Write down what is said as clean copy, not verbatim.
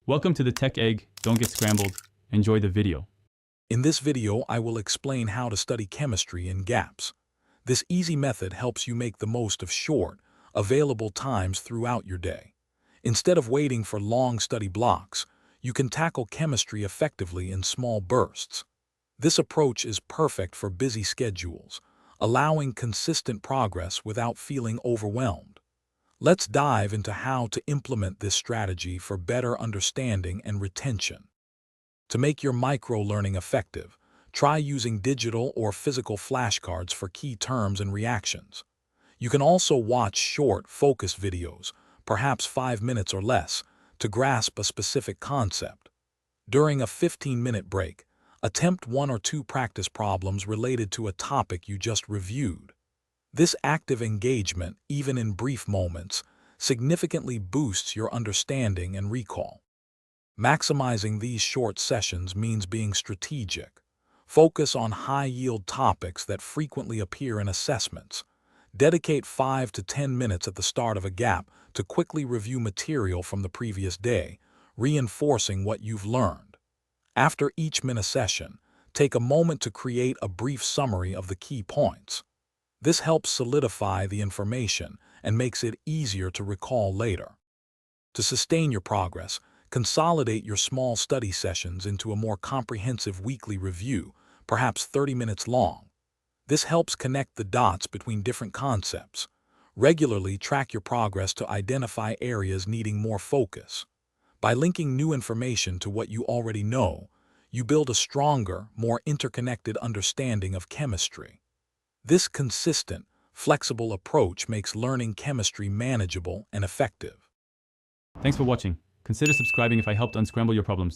Welcome to the Tech Egg. Don't get scrambled. Enjoy the video. In this video, I will explain how to study chemistry in gaps. This easy method helps you make the most of short, available times throughout your day. Instead of waiting for long study blocks, you can tackle chemistry effectively in small bursts. This approach is perfect for busy schedules, allowing consistent progress without feeling overwhelmed. Let's dive into how to implement this strategy for better understanding and retention. To make your micro-learning effective, try using digital or physical flashcards for key terms and reactions. You can also watch short, focused videos, perhaps 5 minutes or less, to grasp a specific concept. During a 15-minute break, attempt 1 or 2 practice problems related to a topic you just reviewed. This active engagement, even in brief moments, significantly boosts your understanding and recall. Maximizing these short sessions means being strategic. Focus on high-yield topics that frequently appear in assessments. Dedicate 5 to 10 minutes at the start of a gap to quickly review material from the previous day, reinforcing what you've learned. After each mini-session, take a moment to create a brief summary of the key points. This helps solidify the information and makes it easier to recall later. To sustain your progress, consolidate your small study sessions into a more comprehensive weekly review, perhaps 30 minutes long. This helps connect the dots between different concepts. Regularly track your progress to identify areas needing more focus. By linking new information to what you already know, you build a stronger, more interconnected understanding of chemistry. This consistent, flexible approach makes learning chemistry manageable and effective. Thanks for watching. Consider subscribing if I helped unscramble your problems.